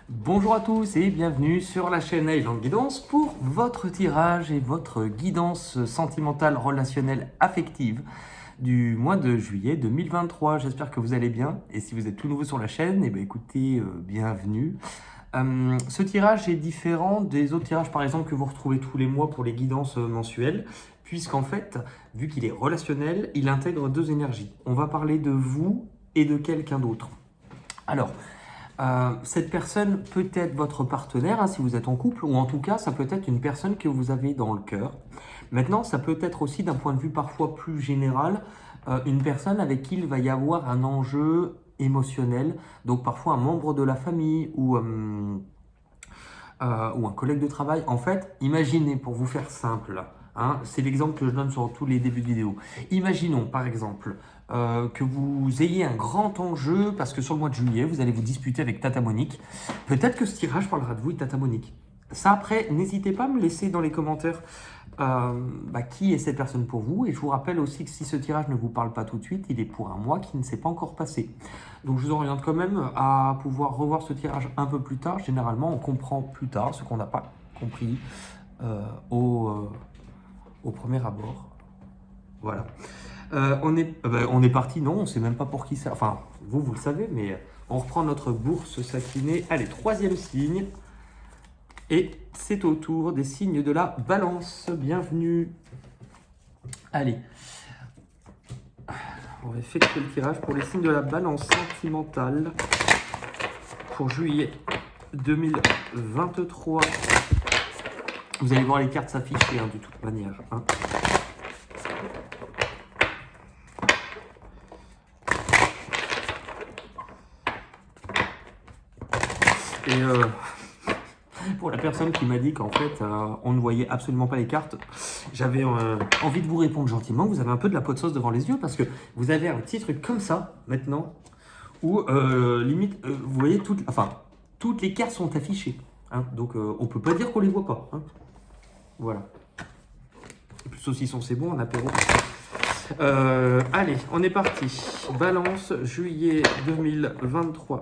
Bonjour à tous et bienvenue sur la chaîne Island Guidance pour votre tirage et votre guidance sentimentale, relationnelle, affective du mois de juillet 2023. J'espère que vous allez bien et si vous êtes tout nouveau sur la chaîne, écoutez, bienvenue. Ce tirage est différent des autres tirages par exemple que vous retrouvez tous les mois pour les guidances mensuelles, puisqu'en fait, vu qu'il est relationnel, il intègre deux énergies. On va parler de vous et de quelqu'un d'autre. Alors, cette personne peut être votre partenaire, hein, si vous êtes en couple, ou en tout cas, ça peut être une personne que vous avez dans le cœur. Maintenant, ça peut être aussi d'un point de vue parfois plus général, une personne avec qui il va y avoir un enjeu émotionnel, donc parfois un membre de la famille ou un collègue de travail. En fait, imaginez, pour vous faire simple, hein, c'est l'exemple que je donne sur tous les débuts de vidéo. Imaginons par exemple que vous ayez un grand enjeu parce que sur le mois de juillet, vous allez vous disputer avec Tata Monique. Peut-être que ce tirage parlera de vous et de Tata Monique. Ça après, n'hésitez pas à me laisser dans les commentaires qui est cette personne pour vous. Et je vous rappelle aussi que si ce tirage ne vous parle pas tout de suite, il est pour un mois qui ne s'est pas encore passé. Donc je vous oriente quand même à pouvoir revoir ce tirage un peu plus tard. Généralement, on comprend plus tard ce qu'on n'a pas compris au premier abord. Voilà. On est parti, non, on ne sait même pas pour qui ça. Enfin, vous le savez, mais on reprend notre bourse satinée. Allez, troisième signe. Et c'est au tour des signes de la balance. Bienvenue. Allez. On va effectuer le tirage pour les signes de la balance sentimentale pour juillet 2023. Vous allez voir les cartes s'afficher de toute manière. Et pour la personne qui m'a dit qu'en fait on ne voyait absolument pas les cartes, j'avais envie de vous répondre gentiment. Vous avez un peu de la peau de sauce devant les yeux parce que vous avez un petit truc comme ça maintenant où limite vous voyez toutes les cartes sont affichées. Donc on peut pas dire qu'on les voit pas. Voilà. Et puis saucisson c'est bon en apéro. Allez, on est parti. Balance, juillet 2023.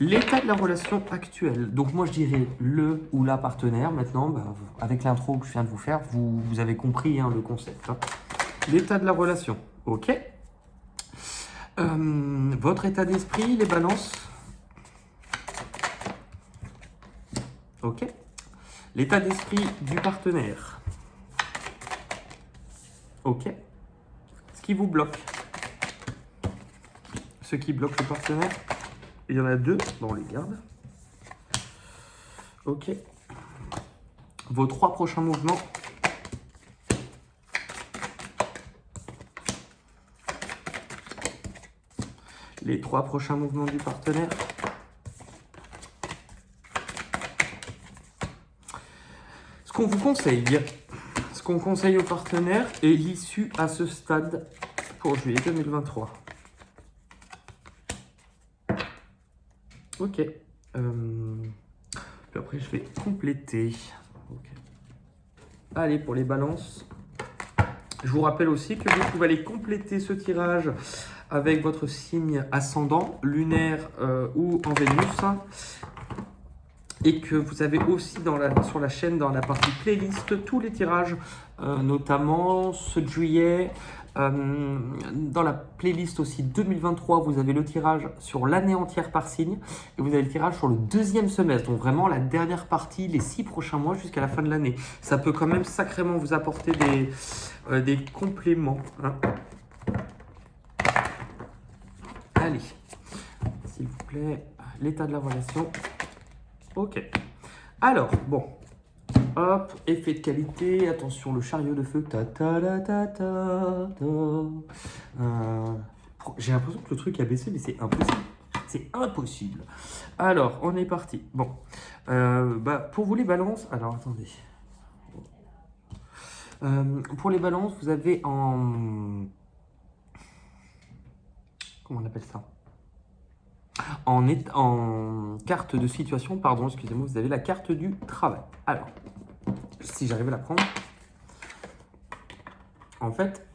L'état de la relation actuelle. Donc moi je dirais le ou la partenaire. Maintenant, avec l'intro que je viens de vous faire, vous avez compris le concept. L'état de la relation. Ok. Votre état d'esprit, les balances. Ok. L'état d'esprit du partenaire. Ok. Ce qui vous bloque. Ce qui bloque le partenaire. Il y en a deux, on les garde. Ok. Vos trois prochains mouvements. Les trois prochains mouvements du partenaire. Ce qu'on vous conseille, ce qu'on conseille au partenaire est l'issue à ce stade pour juillet 2023. Ok. Puis après, je vais compléter. Okay. Allez, pour les balances. Je vous rappelle aussi que vous pouvez aller compléter ce tirage avec votre signe ascendant, lunaire ou en Vénus. Et que vous avez aussi sur la chaîne, dans la partie playlist, tous les tirages, notamment ceux de juillet. Dans la playlist aussi 2023, vous avez le tirage sur l'année entière par signe. Et vous avez le tirage sur le deuxième semestre. Donc vraiment la dernière partie, les 6 prochains mois jusqu'à la fin de l'année. Ça peut quand même sacrément vous apporter des compléments. Allez, s'il vous plaît, l'état de la relation. Ok. Alors, bon. Hop, effet de qualité. Attention, le chariot de feu. J'ai l'impression que le truc a baissé, mais c'est impossible. C'est impossible. Alors, on est parti. Bon. Pour vous, les balances. Alors, attendez. Pour les balances, vous avez en... Comment on appelle ça ? En carte de situation, pardon, excusez-moi, vous avez la carte du travail. Alors, si j'arrive à la prendre, en fait,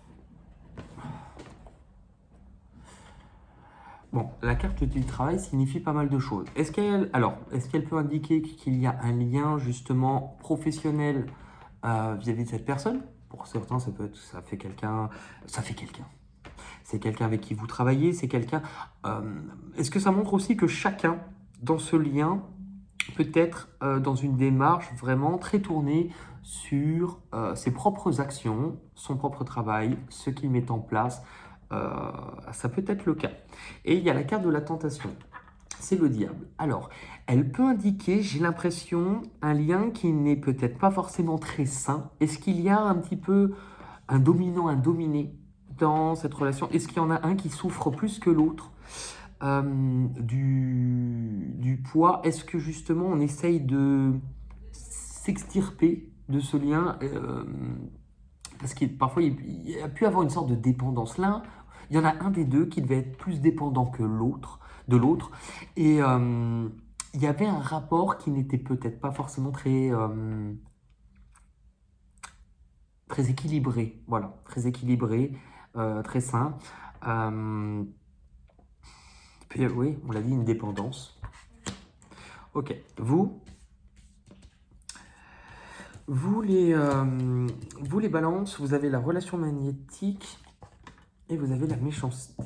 Bon, la carte du travail signifie pas mal de choses. Est-ce qu'elle peut indiquer qu'il y a un lien justement professionnel vis-à-vis de cette personne? Pour certains, ça fait quelqu'un. C'est quelqu'un avec qui vous travaillez, c'est quelqu'un. Est-ce que ça montre aussi que chacun, dans ce lien, peut être dans une démarche vraiment très tournée sur ses propres actions, son propre travail, ce qu'il met en place. Ça peut être le cas. Et il y a la carte de la tentation. C'est le diable. Alors, elle peut indiquer, j'ai l'impression, un lien qui n'est peut-être pas forcément très sain. Est-ce qu'il y a un petit peu un dominant, un dominé dans cette relation? Est-ce qu'il y en a un qui souffre plus que l'autre du poids? Est-ce que justement on essaye de s'extirper de ce lien parce que parfois il y a pu avoir une sorte de dépendance. Là, il y en a un des deux qui devait être plus dépendant que de l'autre. Et il y avait un rapport qui n'était peut-être pas forcément très équilibré. Voilà, très équilibré, très sain. Puis oui, on l'a dit, une dépendance. Ok, vous les balances, vous avez la relation magnétique et vous avez la méchanceté.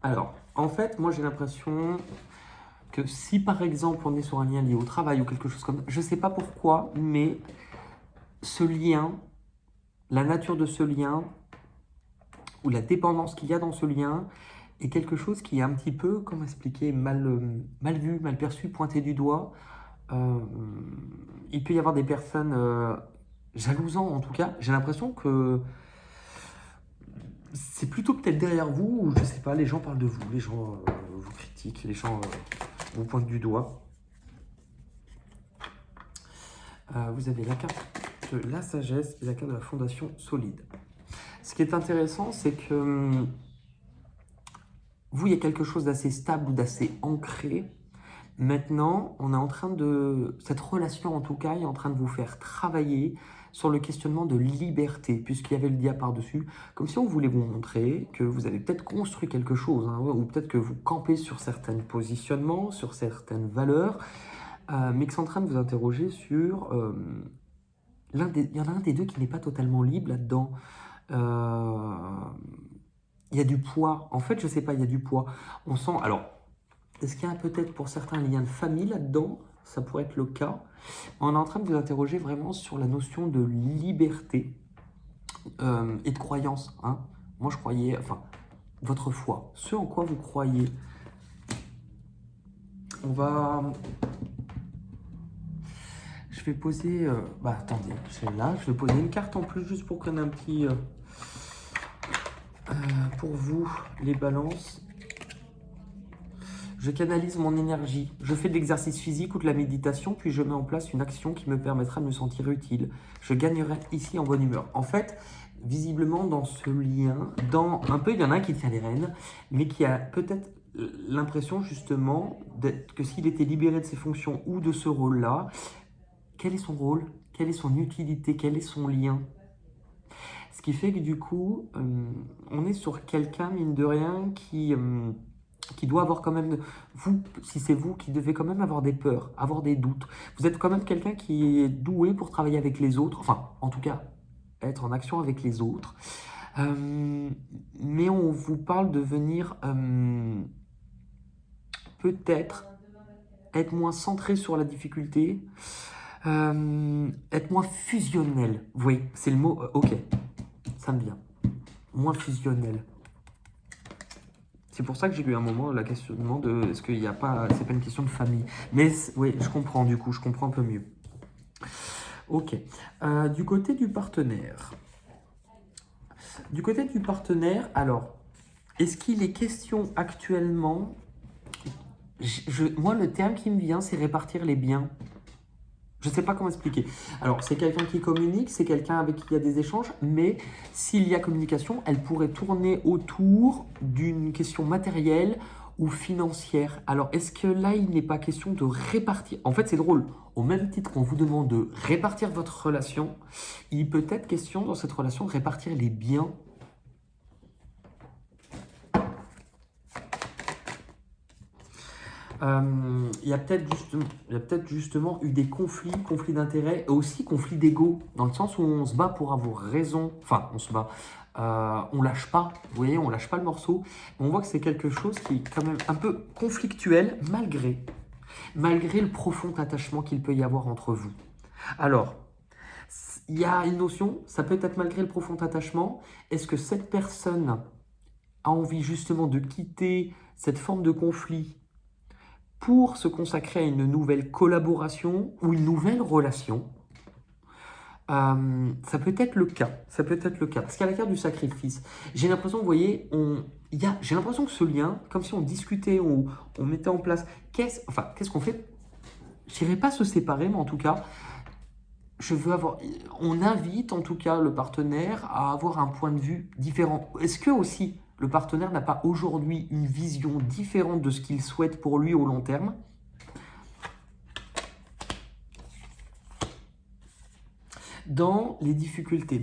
Alors, en fait, moi j'ai l'impression que si par exemple on est sur un lien lié au travail ou quelque chose comme ça, je ne sais pas pourquoi, mais ce lien, la nature de ce lien ou la dépendance qu'il y a dans ce lien est quelque chose qui est un petit peu, comment expliquer, mal vu, mal perçu, pointé du doigt. Il peut y avoir des personnes jalousant en tout cas. J'ai l'impression que c'est plutôt peut-être derrière vous, ou je sais pas, les gens parlent de vous, les gens vous critiquent, les gens vous pointent du doigt. Vous avez la carte de la sagesse et la carte de la fondation solide. Ce qui est intéressant, c'est que vous, il y a quelque chose d'assez stable ou d'assez ancré. Maintenant, on est en train cette relation en tout cas est en train de vous faire travailler sur le questionnement de liberté, puisqu'il y avait le diable par-dessus, comme si on voulait vous montrer que vous avez peut-être construit quelque chose, hein, ou peut-être que vous campez sur certains positionnements, sur certaines valeurs, mais que c'est en train de vous interroger sur il y en a un des deux qui n'est pas totalement libre là-dedans. Il y a du poids. En fait, je sais pas, il y a du poids. On sent. Alors, est-ce qu'il y a peut-être pour certains un lien de famille là-dedans? Ça pourrait être le cas. On est en train de vous interroger vraiment sur la notion de liberté et de croyance. Hein. Moi, je croyais, enfin, votre foi, ce en quoi vous croyez. Je vais poser. Attendez, je vais poser une carte en plus juste pour qu'on ait un petit. Pour vous, les balances. Je canalise mon énergie. Je fais de l'exercice physique ou de la méditation, puis je mets en place une action qui me permettra de me sentir utile. Je gagnerai ici en bonne humeur. En fait, visiblement, dans ce lien, il y en a un qui tient les rênes, mais qui a peut-être l'impression justement que s'il était libéré de ses fonctions ou de ce rôle-là, quel est son rôle? Quelle est son utilité? Quel est son lien? Ce qui fait que du coup, on est sur quelqu'un, mine de rien, qui doit avoir quand même, vous, si c'est vous, qui devez quand même avoir des peurs, avoir des doutes. Vous êtes quand même quelqu'un qui est doué pour travailler avec les autres, enfin, en tout cas, être en action avec les autres. Mais on vous parle de venir peut-être être moins centré sur la difficulté, être moins fusionnel. Oui, c'est le mot, ok, ça me vient. Moins fusionnel. C'est pour ça que j'ai eu un moment la questionnement de est-ce qu'il n'y a pas, c'est pas une question de famille. Mais oui, je comprends du coup, je comprends un peu mieux. Ok. Du côté du partenaire. Alors, est-ce qu'il est question actuellement, moi le terme qui me vient, c'est répartir les biens. Je ne sais pas comment expliquer. Alors, c'est quelqu'un qui communique, c'est quelqu'un avec qui il y a des échanges, mais s'il y a communication, elle pourrait tourner autour d'une question matérielle ou financière. Alors, est-ce que là, il n'est pas question de répartir? En fait, c'est drôle. Au même titre qu'on vous demande de répartir votre relation, il peut être question dans cette relation de répartir les biens. Il y a peut-être justement eu des conflits d'intérêts, et aussi conflits d'ego, dans le sens où on se bat pour avoir raison, enfin on se bat, on lâche pas, vous voyez, on lâche pas le morceau. On voit que c'est quelque chose qui est quand même un peu conflictuel, malgré le profond attachement qu'il peut y avoir entre vous. Alors, il y a une notion, ça peut être malgré le profond attachement, est-ce que cette personne a envie justement de quitter cette forme de conflit pour se consacrer à une nouvelle collaboration ou une nouvelle relation? Ça peut être le cas, parce qu'il y a la carte du sacrifice. J'ai l'impression, vous voyez, j'ai l'impression que ce lien, comme si on discutait, on mettait en place, qu'est-ce qu'on fait? Je dirais pas se séparer, mais en tout cas, on invite en tout cas le partenaire à avoir un point de vue différent. Est-ce que aussi le partenaire n'a pas aujourd'hui une vision différente de ce qu'il souhaite pour lui au long terme? Dans les difficultés,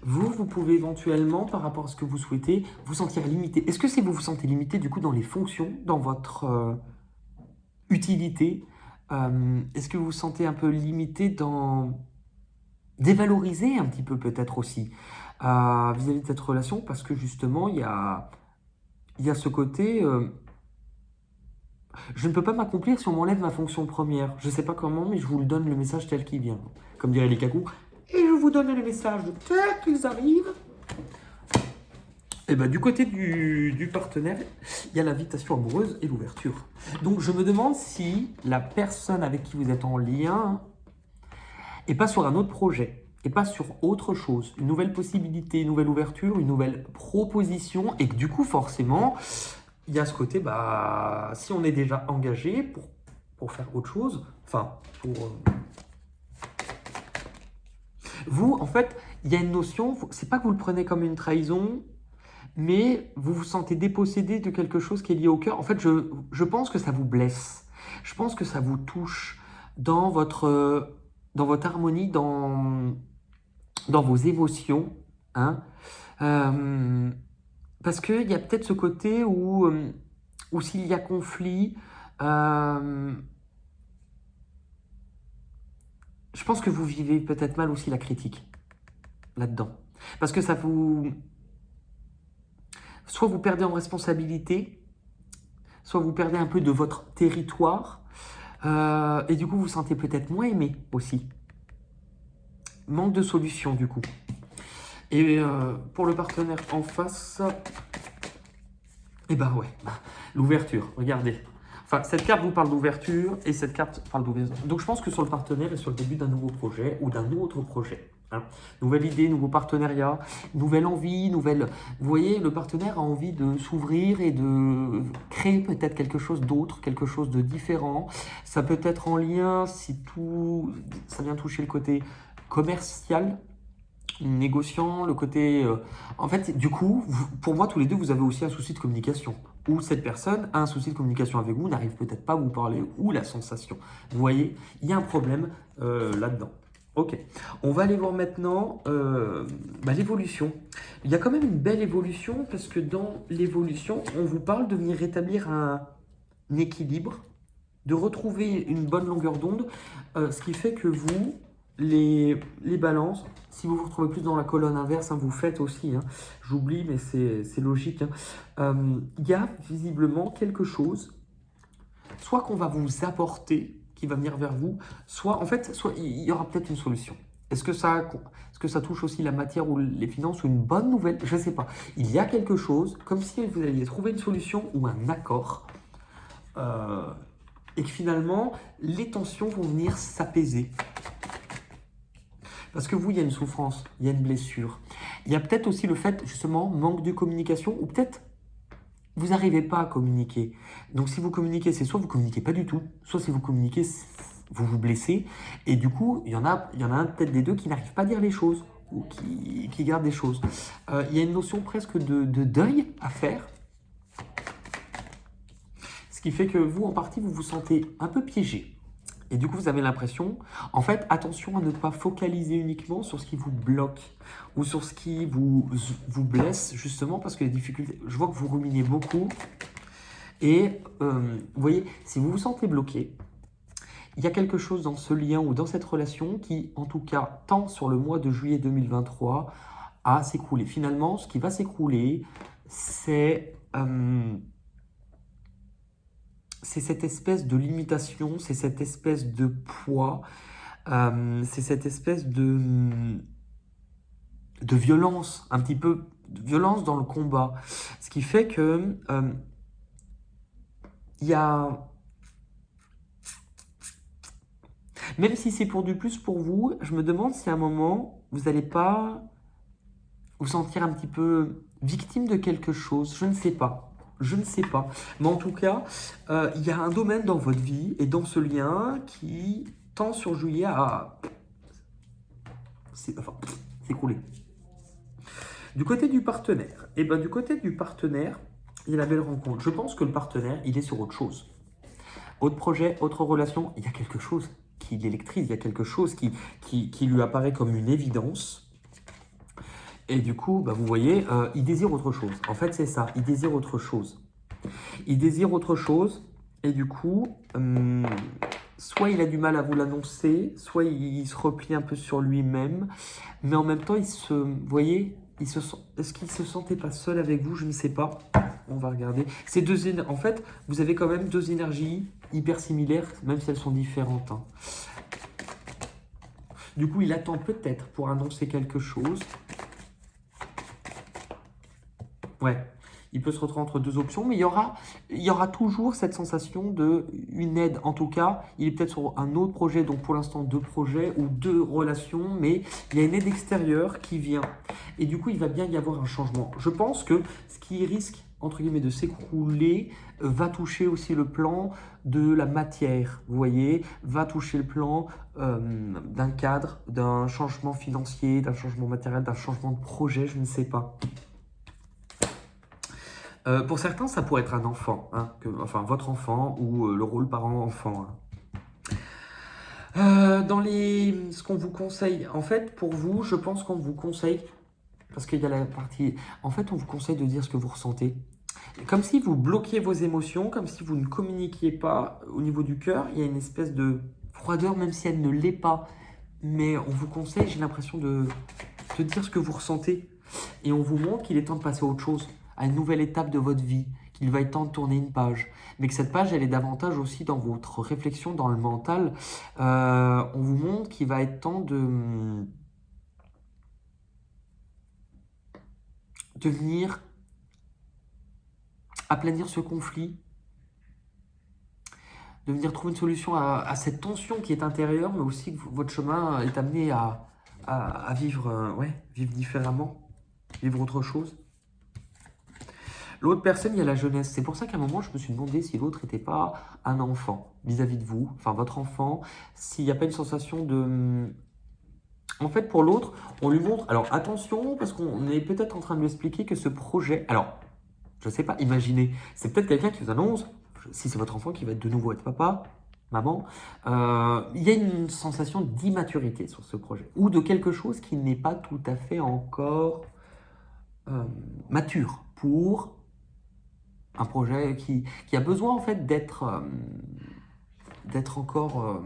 vous pouvez éventuellement, par rapport à ce que vous souhaitez, vous sentir limité. Est-ce que c'est vous sentez limité du coup dans les fonctions, dans votre utilité? Est-ce que vous vous sentez un peu limité dans dévaloriser un petit peu peut-être aussi vis-à-vis de cette relation, parce que justement il y a ce côté je ne peux pas m'accomplir si on m'enlève ma fonction première. Je ne sais pas comment, mais je vous le donne le message tel qu'il vient. Comme dirait les cacous. Et je vous donne les messages tels qu'ils arrivent. Et du côté du partenaire, il y a l'invitation amoureuse et l'ouverture. Donc je me demande si la personne avec qui vous êtes en lien n'est pas sur un autre projet, et pas sur autre chose, une nouvelle possibilité, une nouvelle ouverture, une nouvelle proposition, et que du coup forcément, il y a ce côté, si on est déjà engagé pour faire autre chose, vous, en fait, il y a une notion, c'est pas que vous le prenez comme une trahison, mais vous vous sentez dépossédé de quelque chose qui est lié au cœur. En fait, je pense que ça vous blesse. Je pense que ça vous touche dans votre harmonie, dans vos émotions. Hein. Parce qu'il y a peut-être ce côté où s'il y a conflit, je pense que vous vivez peut-être mal aussi la critique là-dedans. Parce que soit vous perdez en responsabilité, soit vous perdez un peu de votre territoire, et du coup vous vous sentez peut-être moins aimé aussi. Manque de solution du coup. Et pour le partenaire en face, l'ouverture, regardez. Cette carte vous parle d'ouverture et cette carte parle d'ouverture. Donc je pense que sur le partenaire et sur le début d'un nouveau projet ou d'un autre projet. Nouvelle idée, nouveau partenariat, nouvelle envie, Vous voyez, le partenaire a envie de s'ouvrir et de créer peut-être quelque chose d'autre, quelque chose de différent. Ça peut être en lien, si ça vient toucher le côté commercial, négociant, le côté... En fait, du coup, pour moi, tous les deux, vous avez aussi un souci de communication. Ou cette personne a un souci de communication avec vous, n'arrive peut-être pas à vous parler, ou la sensation. Vous voyez, il y a un problème là-dedans. Ok, on va aller voir maintenant l'évolution. Il y a quand même une belle évolution, parce que dans l'évolution, on vous parle de venir rétablir un équilibre, de retrouver une bonne longueur d'onde, ce qui fait que vous, les balances, si vous vous retrouvez plus dans la colonne inverse, vous faites aussi, j'oublie mais c'est logique, il y a visiblement quelque chose, soit qu'on va vous apporter, qui va venir vers vous, soit il y aura peut-être une solution. Est-ce que ça touche aussi la matière ou les finances ou une bonne nouvelle? Je ne sais pas. Il y a quelque chose, comme si vous alliez trouver une solution ou un accord, et que finalement, les tensions vont venir s'apaiser. Parce que vous, il y a une souffrance, il y a une blessure. Il y a peut-être aussi le fait, justement, manque de communication, ou peut-être vous n'arrivez pas à communiquer. Donc si vous communiquez, c'est soit vous ne communiquez pas du tout, soit si vous communiquez, vous vous blessez. Et du coup, il y en a un peut-être des deux qui n'arrive pas à dire les choses, ou qui garde des choses. Il y a une notion presque de deuil à faire. Ce qui fait que vous, en partie, vous vous sentez un peu piégé. Et du coup, vous avez l'impression, en fait, attention à ne pas focaliser uniquement sur ce qui vous bloque ou sur ce qui vous blesse, justement, parce que les difficultés, je vois que vous ruminez beaucoup Et vous voyez, si vous vous sentez bloqué, il y a quelque chose dans ce lien ou dans cette relation qui, en tout cas, tend sur le mois de juillet 2023 à s'écrouler. Finalement, ce qui va s'écrouler, c'est cette espèce de limitation, c'est cette espèce de poids, c'est cette espèce de violence, un petit peu de violence dans le combat. Ce qui fait que il y a... Même si c'est pour du plus pour vous, je me demande si à un moment, vous n'allez pas vous sentir un petit peu victime de quelque chose. Je ne sais pas. Je ne sais pas. Mais en tout cas, il y a un domaine dans votre vie et dans ce lien qui tend sur juillet à s'écrouler. Du côté du partenaire, il y a la belle rencontre. Je pense que le partenaire, il est sur autre chose. Autre projet, autre relation, il y a quelque chose qui l'électrise, il y a quelque chose qui lui apparaît comme une évidence. Et du coup, vous voyez, il désire autre chose. En fait, c'est ça, il désire autre chose. Il désire autre chose, et du coup, soit il a du mal à vous l'annoncer, soit il se replie un peu sur lui-même, mais en même temps, vous voyez, est-ce qu'il ne se sentait pas seul avec vous? Je ne sais pas. On va regarder. En fait, vous avez quand même deux énergies hyper similaires, même si elles sont différentes. Hein. Du coup, il attend peut-être pour annoncer quelque chose. Ouais, il peut se retrouver entre deux options, mais il y aura toujours cette sensation d'une aide. En tout cas, il est peut-être sur un autre projet, donc pour l'instant deux projets ou deux relations, mais il y a une aide extérieure qui vient. Et du coup, il va bien y avoir un changement. Je pense que ce qui risque, entre guillemets, de s'écrouler, va toucher aussi le plan de la matière, vous voyez, va toucher le plan d'un cadre, d'un changement financier, d'un changement matériel, d'un changement de projet, je ne sais pas. Pour certains, ça pourrait être un enfant, hein, enfin votre enfant ou le rôle parent-enfant. Hein. Ce qu'on vous conseille, en fait, pour vous, je pense qu'on vous conseille, parce qu'il y a la partie, en fait, on vous conseille de dire ce que vous ressentez. Comme si vous bloquiez vos émotions, comme si vous ne communiquiez pas au niveau du cœur, il y a une espèce de froideur, même si elle ne l'est pas. Mais on vous conseille, j'ai l'impression de dire ce que vous ressentez. Et on vous montre qu'il est temps de passer à autre chose, à une nouvelle étape de votre vie, qu'il va être temps de tourner une page. Mais que cette page, elle est davantage aussi dans votre réflexion, dans le mental. On vous montre qu'il va être temps de venir aplanir ce conflit, de venir trouver une solution à cette tension qui est intérieure, mais aussi que votre chemin est amené à vivre, vivre différemment, vivre autre chose. L'autre personne, il y a la jeunesse. C'est pour ça qu'à un moment, je me suis demandé si l'autre n'était pas un enfant vis-à-vis de vous, enfin votre enfant, s'il n'y a pas une sensation de... En fait, pour l'autre, on lui montre... Alors attention, parce qu'on est peut-être en train de lui expliquer que ce projet... Alors, je ne sais pas, imaginez, c'est peut-être quelqu'un qui vous annonce, si c'est votre enfant qui va être de nouveau être papa, maman, il y a une sensation d'immaturité sur ce projet, ou de quelque chose qui n'est pas tout à fait encore mature pour un projet qui a besoin en fait d'être encore...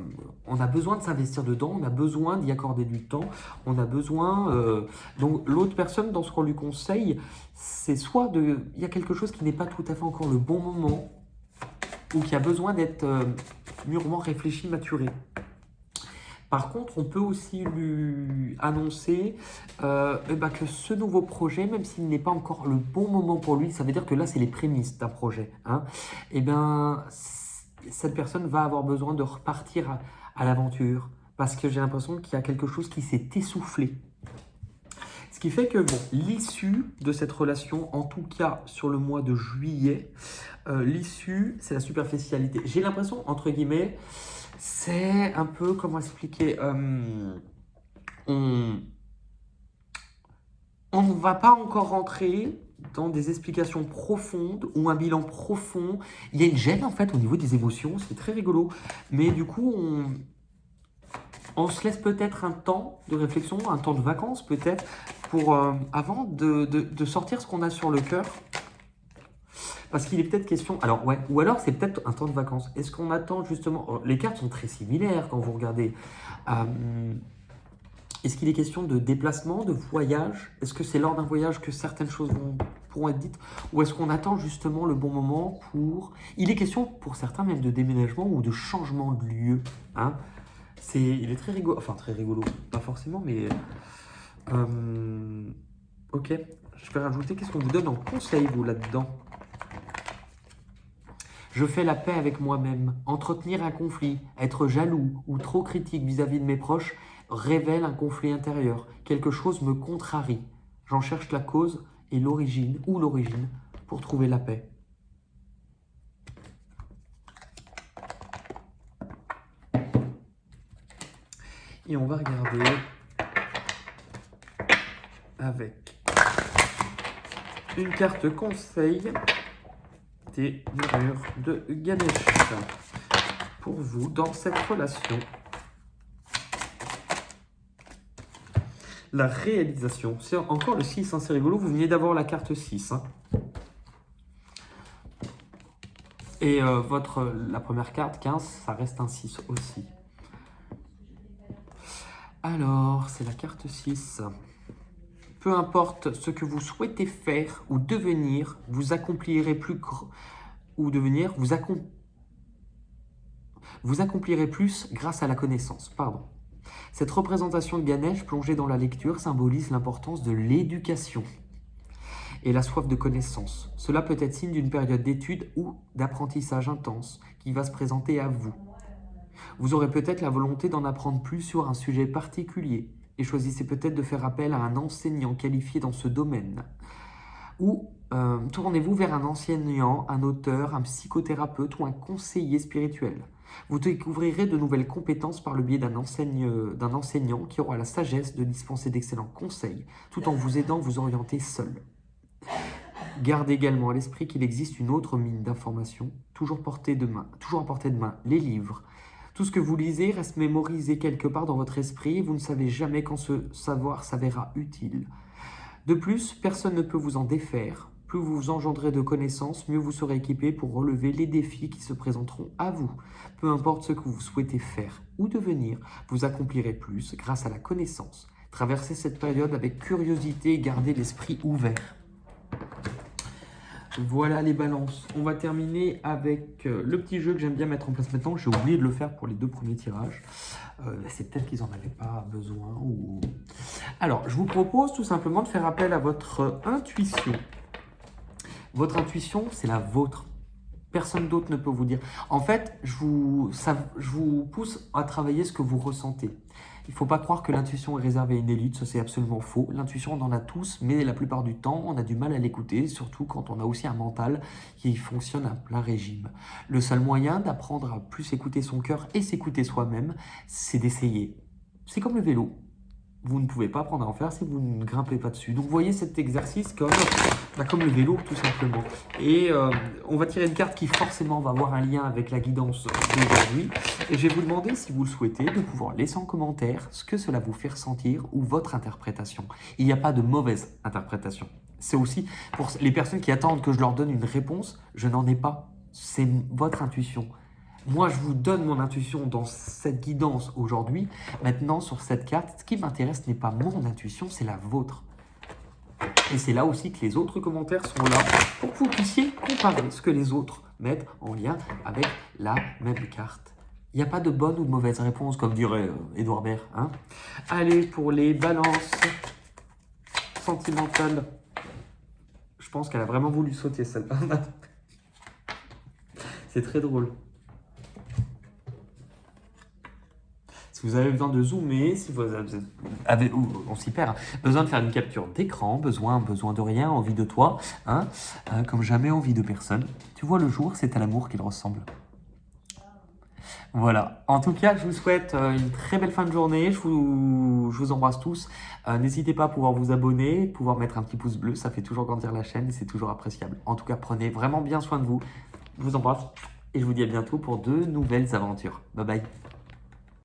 on a besoin de s'investir dedans, on a besoin d'y accorder du temps, on a besoin... donc l'autre personne, dans ce qu'on lui conseille, c'est soit il y a quelque chose qui n'est pas tout à fait encore le bon moment, ou qui a besoin d'être mûrement réfléchi, maturé. Par contre, on peut aussi lui annoncer que ce nouveau projet, même s'il n'est pas encore le bon moment pour lui, ça veut dire que là, c'est les prémices d'un projet. Hein, cette personne va avoir besoin de repartir à l'aventure parce que j'ai l'impression qu'il y a quelque chose qui s'est essoufflé. Ce qui fait que l'issue de cette relation, en tout cas sur le mois de juillet, l'issue, c'est la superficialité. J'ai l'impression, entre guillemets, c'est un peu, comment expliquer, on ne va pas encore rentrer dans des explications profondes ou un bilan profond. Il y a une gêne en fait au niveau des émotions, c'est très rigolo. Mais du coup, on se laisse peut-être un temps de réflexion, un temps de vacances peut-être, pour avant de sortir ce qu'on a sur le cœur. Parce qu'il est peut-être question... Alors, ouais, ou alors c'est peut-être un temps de vacances. Est-ce qu'on attend justement... Les cartes sont très similaires quand vous regardez. Est-ce qu'il est question de déplacement, de voyage? Est-ce que c'est lors d'un voyage que certaines choses pourront être dites? Ou est-ce qu'on attend justement le bon moment pour... Il est question pour certains même de déménagement ou de changement de lieu. Hein? Il est très rigolo. Enfin, très rigolo. Pas forcément, mais... ok. Je vais rajouter, qu'est-ce qu'on vous donne en conseil, vous, là-dedans? Je fais la paix avec moi-même. Entretenir un conflit, être jaloux ou trop critique vis-à-vis de mes proches révèle un conflit intérieur. Quelque chose me contrarie. J'en cherche la cause et l'origine pour trouver la paix. Et on va regarder avec une carte conseil des murmures de Ganesh pour vous dans cette relation. La réalisation. C'est encore le 6, hein, c'est rigolo. Vous venez d'avoir la carte 6. Hein. Et la première carte, 15, ça reste un 6 aussi. Alors, c'est la carte 6. Peu importe ce que vous souhaitez faire ou devenir, vous accomplirez vous accomplirez plus grâce à la connaissance. Pardon. Cette représentation de Ganesh plongée dans la lecture symbolise l'importance de l'éducation et la soif de connaissance. Cela peut être signe d'une période d'études ou d'apprentissage intense qui va se présenter à vous. Vous aurez peut-être la volonté d'en apprendre plus sur un sujet particulier et choisissez peut-être de faire appel à un enseignant qualifié dans ce domaine. Ou tournez-vous vers un enseignant, un auteur, un psychothérapeute ou un conseiller spirituel. Vous découvrirez de nouvelles compétences par le biais d'un enseignant qui aura la sagesse de dispenser d'excellents conseils, tout en vous aidant à vous orienter seul. Gardez également à l'esprit qu'il existe une autre mine d'informations, toujours à portée de main, les livres. Tout ce que vous lisez reste mémorisé quelque part dans votre esprit et vous ne savez jamais quand ce savoir s'avérera utile. De plus, personne ne peut vous en défaire. Plus vous engendrez de connaissances, mieux vous serez équipé pour relever les défis qui se présenteront à vous. Peu importe ce que vous souhaitez faire ou devenir, vous accomplirez plus grâce à la connaissance. Traversez cette période avec curiosité et gardez l'esprit ouvert. Voilà les balances. On va terminer avec le petit jeu que j'aime bien mettre en place maintenant. J'ai oublié de le faire pour les 2 premiers tirages. C'est peut-être qu'ils n'en avaient pas besoin. Alors, je vous propose tout simplement de faire appel à votre intuition. Votre intuition, c'est la vôtre. Personne d'autre ne peut vous dire. En fait, je vous pousse à travailler ce que vous ressentez. Il ne faut pas croire que l'intuition est réservée à une élite, ça c'est absolument faux. L'intuition, on en a tous, mais la plupart du temps, on a du mal à l'écouter, surtout quand on a aussi un mental qui fonctionne à plein régime. Le seul moyen d'apprendre à plus écouter son cœur et s'écouter soi-même, c'est d'essayer. C'est comme le vélo. Vous ne pouvez pas apprendre à en faire si vous ne grimpez pas dessus. Donc, vous voyez cet exercice comme le vélo, tout simplement. Et on va tirer une carte qui forcément va avoir un lien avec la guidance d'aujourd'hui. Et je vais vous demander, si vous le souhaitez, de pouvoir laisser en commentaire ce que cela vous fait ressentir ou votre interprétation. Il n'y a pas de mauvaise interprétation. C'est aussi pour les personnes qui attendent que je leur donne une réponse, je n'en ai pas. C'est votre intuition. Moi, je vous donne mon intuition dans cette guidance aujourd'hui. Maintenant, sur cette carte, ce qui m'intéresse n'est pas mon intuition, c'est la vôtre. Et c'est là aussi que les autres commentaires sont là pour que vous puissiez comparer ce que les autres mettent en lien avec la même carte. Il n'y a pas de bonne ou de mauvaise réponse, comme dirait Édouard Baird. Hein. Allez, pour les balances sentimentales. Je pense qu'elle a vraiment voulu sauter celle-là. C'est très drôle. Si vous avez besoin de zoomer, si vous avez, on s'y perd, hein, besoin de faire une capture d'écran, besoin de rien, envie de toi, hein, comme jamais envie de personne. Tu vois le jour, c'est à l'amour qu'il ressemble. Voilà. En tout cas, je vous souhaite une très belle fin de journée. Je vous embrasse tous. N'hésitez pas à pouvoir vous abonner, pouvoir mettre un petit pouce bleu. Ça fait toujours grandir la chaîne et c'est toujours appréciable. En tout cas, prenez vraiment bien soin de vous. Je vous embrasse et je vous dis à bientôt pour de nouvelles aventures. Bye bye.